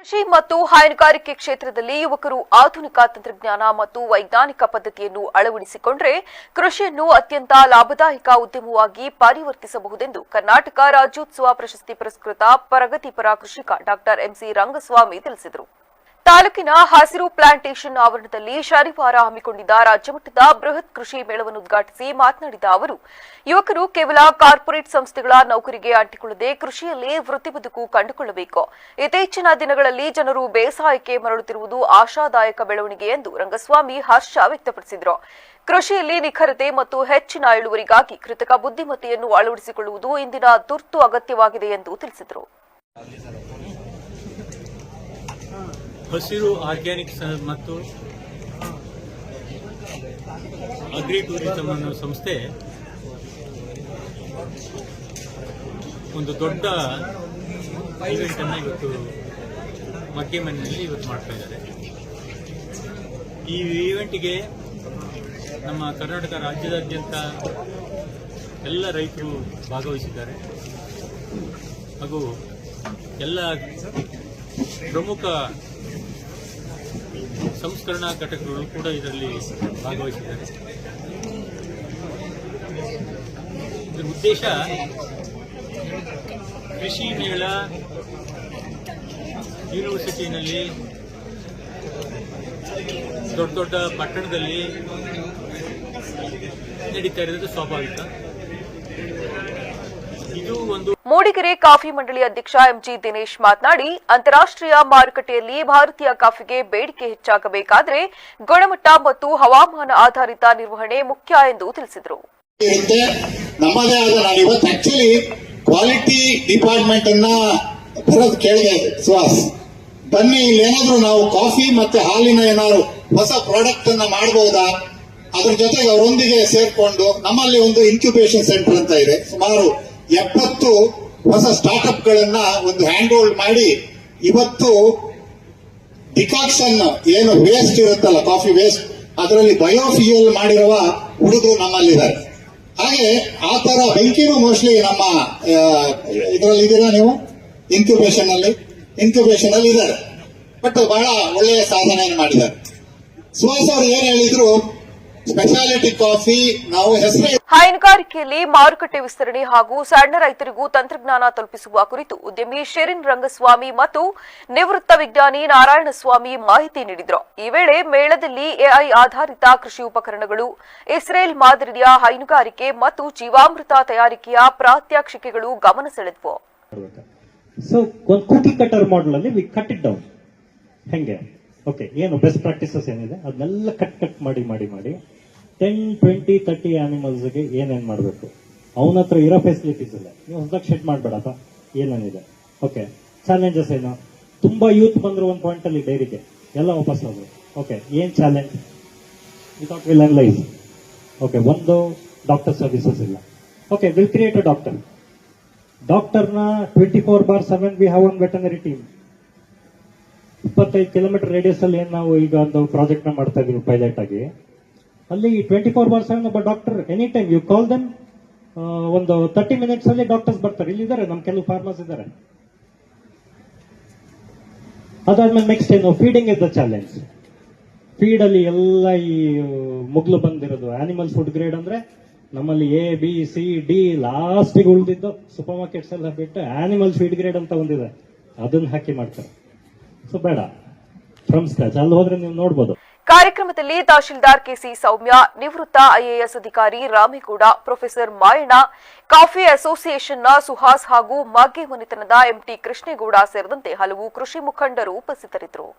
ಕೃಷಿ ಮತ್ತು ಹೈನುಗಾರಿಕೆ ಕ್ಷೇತ್ರದಲ್ಲಿ ಯುವಕರು ಆಧುನಿಕ ತಂತ್ರಜ್ಞಾನ ಮತ್ತು ವೈಜ್ಞಾನಿಕ ಪದ್ಧತಿಯನ್ನು ಅಳವಡಿಸಿಕೊಂಡರೆ ಕೃಷಿಯನ್ನು ಅತ್ಯಂತ ಲಾಭದಾಯಕ ಉದ್ಯಮವಾಗಿ ಪರಿವರ್ತಿಸಬಹುದೆಂದು ಕರ್ನಾಟಕ ರಾಜ್ಯೋತ್ಸವ ಪ್ರಶಸ್ತಿ ಪುರಸ್ಕೃತ ಪ್ರಗತಿಪರ ಕೃಷಿಕ ಡಾ ಎಂಸಿ ರಂಗಸ್ವಾಮಿ ತಿಳಿಸಿದರು. ತಾಲೂಕಿನ ಹಸಿರು ಪ್ಲಾಂಟೇಷನ್ ಆವರಣದಲ್ಲಿ ಶನಿವಾರ ಹಮ್ಮಿಕೊಂಡಿದ್ದ ರಾಜ್ಯಮಟ್ಟದ ಬೃಹತ್ ಕೃಷಿ ಮೇಳವನ್ನು ಉದ್ಘಾಟಿಸಿ ಮಾತನಾಡಿದ ಅವರು, ಯುವಕರು ಕೇವಲ ಕಾರ್ಪೊರೇಟ್ ಸಂಸ್ಥೆಗಳ ನೌಕರಿಗೆ ಅಂಟಿಕೊಳ್ಳದೆ ಕೃಷಿಯಲ್ಲಿ ವೃತ್ತಿ ಬದುಕು ಕಂಡುಕೊಳ್ಳಬೇಕು. ಇತ್ತೀಚಿನ ದಿನಗಳಲ್ಲಿ ಜನರು ಬೇಸಾಯಕ್ಕೆ ಮರಳುತ್ತಿರುವುದು ಆಶಾದಾಯಕ ಬೆಳವಣಿಗೆ ಎಂದು ರಂಗಸ್ವಾಮಿ ಹರ್ಷ ವ್ಯಕ್ತಪಡಿಸಿದರು. ಕೃಷಿಯಲ್ಲಿ ನಿಖರತೆ ಮತ್ತು ಹೆಚ್ಚಿನ ಇಳುವರಿಗಾಗಿ ಕೃತಕ ಬುದ್ಧಿಮತ್ತೆಯನ್ನು ಅಳವಡಿಸಿಕೊಳ್ಳುವುದು ಇಂದಿನ ತುರ್ತು ಅಗತ್ಯವಾಗಿದೆ ಎಂದು ತಿಳಿಸಿದರು. ಹಸಿರು ಆರ್ಗ್ಯಾನಿಕ್ಸ್ ಮತ್ತು ಅಗ್ರಿ ಟೂರಿಸಂ ಅನ್ನೋ ಸಂಸ್ಥೆ ಒಂದು ದೊಡ್ಡ ಈವೆಂಟ್ ಅನ್ನು ಇವತ್ತು ಮಗ್ಗೆಮನೆಯಲ್ಲಿ ಇವತ್ತು ಮಾಡ್ತಾ ಇದ್ದಾರೆ. ಈ ಈವೆಂಟ್ಗೆ ನಮ್ಮ ಕರ್ನಾಟಕ ರಾಜ್ಯದಾದ್ಯಂತ ಎಲ್ಲ ರೈತರು ಭಾಗವಹಿಸಿದ್ದಾರೆ ಹಾಗೂ ಎಲ್ಲ ಪ್ರಮುಖ ಸಂಸ್ಕರಣಾ ಘಟಕಗಳು ಕೂಡ ಇದರಲ್ಲಿ ಭಾಗವಹಿಸಿದ್ದಾರೆ. ಇದರ ಉದ್ದೇಶ ಕೃಷಿ ಮೇಳ ಯೂನಿವರ್ಸಿಟಿನಲ್ಲಿ ದೊಡ್ಡ ದೊಡ್ಡ ಪಟ್ಟಣದಲ್ಲಿ ನಡೀತಾ ಇರೋದು ಸ್ವಾಭಾವಿಕ. ಮೂಡಿಗೆರೆ ಕಾಫಿ ಮಂಡಳಿ ಅಧ್ಯಕ್ಷ ಎಂಜಿ ದಿನೇಶ್ ಮಾತನಾಡಿ, ಅಂತಾರಾಷ್ಟ್ರೀಯ ಮಾರುಕಟ್ಟೆಯಲ್ಲಿ ಭಾರತೀಯ ಕಾಫಿಗೆ ಬೇಡಿಕೆ ಹೆಚ್ಚಾಗಬೇಕಾದರೆ ಗುಣಮಟ್ಟ ಮತ್ತು ಹವಾಮಾನ ಆಧಾರಿತ ನಿರ್ವಹಣೆ ಮುಖ್ಯ ಎಂದು ತಿಳಿಸಿದರು. ನಮ್ಮದೇ ಆದ ನಾನು ಇವತ್ತು ಆಕ್ಚುಲಿ ಕ್ವಾಲಿಟಿ ಡಿಪಾರ್ಟ್ಮೆಂಟ್ ಅನ್ನ ಬರೋದು ಕೇಳಿದೆ. ಸುಹಾಸ್ ಬನ್ನಿ, ಇಲ್ಲೇನಾದ್ರೂ ನಾವು ಕಾಫಿ ಮತ್ತೆ ಹಾಲಿನ ಏನಾದ್ರು ಹೊಸ ಪ್ರಾಡಕ್ಟ್ ಅನ್ನ ಮಾಡಬಹುದಾ, ಅದ್ರ ಜೊತೆಗೆ ಅವರೊಂದಿಗೆ ಸೇರ್ಕೊಂಡು ನಮ್ಮಲ್ಲಿ ಒಂದು ಇನ್ಕ್ಯುಬೇಷನ್ ಸೆಂಟರ್ ಅಂತ ಇದೆ. ಸುಮಾರು 70 ಹೊಸ ಸ್ಟಾರ್ಟ್ಅಪ್ ಗಳನ್ನ ಒಂದು ಹ್ಯಾಂಡ್ ಹೋಲ್ಡ್ ಮಾಡಿ ಇವತ್ತು ಡಿಕಾಕ್ಷನ್ ಏನು ವೇಸ್ಟ್ ಇರುತ್ತಲ್ಲ, ಕಾಫಿ ವೇಸ್ಟ್, ಅದರಲ್ಲಿ ಬಯೋಫ್ಯೂಯಲ್ ಮಾಡಿರುವ ಹುಡುಗರು ನಮ್ಮಲ್ಲಿದ್ದಾರೆ. ಹಾಗೆ ಆ ತರ ಬೆಂಕಿನೂ ಮೋಸ್ಟ್ಲಿ ನಮ್ಮ ಇದರಲ್ಲಿ ಇದೀರಾ ನೀವು ಇನ್ಕ್ಯುಬೇಷನ್ ಅಲ್ಲಿ ಇದ್ದಾರೆ. ಬಟ್ ಬಹಳ ಒಳ್ಳೆಯ ಸಾಧನೆಯನ್ನು ಮಾಡಿದ್ದಾರೆ. ಸುಹಾಸ್ ಅವರು ಏನ್ ಹೇಳಿದ್ರು, ಸ್ಪೆಷಾಲಿಟಿ ಕಾಫಿ ನಾವು ಹೆಸರು. ಹೈನುಗಾರಿಕೆಯಲ್ಲಿ ಮಾರುಕಟ್ಟೆ ವಿಸ್ತರಣೆ ಹಾಗೂ ಸಣ್ಣ ರೈತರಿಗೂ ತಂತ್ರಜ್ಞಾನ ತಲುಪಿಸುವ ಕುರಿತು ಉದ್ಯಮಿ ಶೆರಿನ್ ರಂಗಸ್ವಾಮಿ ಮತ್ತು ನಿವೃತ್ತ ವಿಜ್ಞಾನಿ ನಾರಾಯಣಸ್ವಾಮಿ ಮಾಹಿತಿ ನೀಡಿದರು. ಈ ವೇಳೆ ಮೇಳದಲ್ಲಿ ಎಐ ಆಧಾರಿತ ಕೃಷಿ ಉಪಕರಣಗಳು, ಇಸ್ರೇಲ್ ಮಾದರಿಯ ಹೈನುಗಾರಿಕೆ ಮತ್ತು ಜೀವಾಮೃತ ತಯಾರಿಕೆಯ ಪ್ರಾತ್ಯಕ್ಷಿಕೆಗಳು ಗಮನ ಸೆಳೆದವು. ಸೊ ಒಂದು ಕುಕಿ ಕಟರ್ ಮಾಡೆಲ್ ಅಲ್ಲಿ ವಿ ಕಟ್ ಇಟ್ ಡೌನ್. ಹೆಂಗೆ ಓಕೆ, ಏನು ಬೆಸ್ಟ್ ಪ್ರಾಕ್ಟೀಸಸ್ ಏನಿದೆ ಅದನ್ನೆಲ್ಲ ಕಟ್ ಮಾಡಿ 10, 20, 30 ಆನಿಮಲ್ಸ್ಗೆ ಏನೇನ್ ಮಾಡಬೇಕು, ಅವನ ಹತ್ರ ಇರೋ ಫೆಸಿಲಿಟೀಸ್ ಇಲ್ಲ. ನೀವು ಹೊಸದಾಗಿ ಶೆಡ್ ಮಾಡಬೇಡಪ್ಪ, ಏನೇನಿದೆ. ಓಕೆ, ಚಾಲೆಂಜಸ್ ಏನು, ತುಂಬಾ ಯೂತ್ ಬಂದ್ರು ಒಂದು ಪಾಯಿಂಟ್ ಅಲ್ಲಿ ಡೈರಿಗೆ ಎಲ್ಲ ವಾಪಸ್ ಹೋದ್ರು. ಓಕೆ, ಏನ್ challenge, without will analyse. Okay, ಒಂದು ಡಾಕ್ಟರ್ ಸರ್ವಿಸಸ್ ಇಲ್ಲ. ಓಕೆ, ವಿಲ್ ಕ್ರಿಯೇಟ್ ಅ ಡಾಕ್ಟರ್ನ 24/7 we have one veterinary team. 25 kilometre radius ಅಲ್ಲಿ ಏನ್ ನಾವು ಈಗ ಒಂದು ಪ್ರಾಜೆಕ್ಟ್ ನ ಮಾಡ್ತಾ ಇದೀವಿ ಪೈಲಟ್ ಆಗಿ. ಅಲ್ಲಿ 24/7 ಒಬ್ಬ doctor any time you call them, ಒಂದು 30 ಮಿನಿಟ್ಸ್ ಅಲ್ಲಿ ಡಾಕ್ಟರ್ಸ್ ಬರ್ತಾರೆ. ಇಲ್ಲಿದ್ದಾರೆ ನಮ್ ಕೆಲವು ಫಾರ್ಮರ್ಸ್ ಇದ್ದಾರೆ. ಅದಾದ್ಮೇಲೆ ನೆಕ್ಸ್ಟ್ ಏನು, feeding is the challenge. Feed ಅಲ್ಲಿ ಎಲ್ಲ ಈ ಮುಗ್ಲು ಬಂದಿರೋದು ಆನಿಮಲ್ ಫುಡ್ ಗ್ರೇಡ್ ಅಂದ್ರೆ ನಮ್ಮಲ್ಲಿ ABCD ಲಾಸ್ಟಿಗೆ ಉಳಿದಿದ್ದು ಸೂಪರ್ ಮಾರ್ಕೆಟ್ಸ್ ಎಲ್ಲ ಬಿಟ್ಟು ಆನಿಮಲ್ ಫೀಡ್ ಗ್ರೇಡ್ ಅಂತ ಒಂದಿದೆ, ಅದನ್ನ ಹಾಕಿ ಮಾಡ್ತಾರೆ. ಸೊ ಬೇಡ, ಫ್ರಮ್ ಸ್ಕ್ರಾಚ್ ಅಲ್ಲಿ ಹೋದ್ರೆ ನೀವು ನೋಡಬಹುದು. ಕಾರ್ಯಕ್ರಮದಲ್ಲಿ ತಹಶೀಲ್ದಾರ್ ಕೆಸಿ ಸೌಮ್ಯ, ನಿವೃತ್ತ ಐಎಎಸ್ ಅಧಿಕಾರಿ ರಾಮೇಗೌಡ, ಪ್ರೊಫೆಸರ್ ಮಾಯಣ್ಣ, ಕಾಫಿ ಅಸೋಸಿಯೇಷನ್ನ ಸುಹಾಸ್ ಹಾಗೂ ಮಾಗ್ಗೆ ಮನೆತನದ ಎಂಟಿ ಕೃಷ್ಣೇಗೌಡ ಸೇರಿದಂತೆ ಹಲವು ಕೃಷಿ ಮುಖಂಡರು ಉಪಸ್ಥಿತರಿದ್ದರು.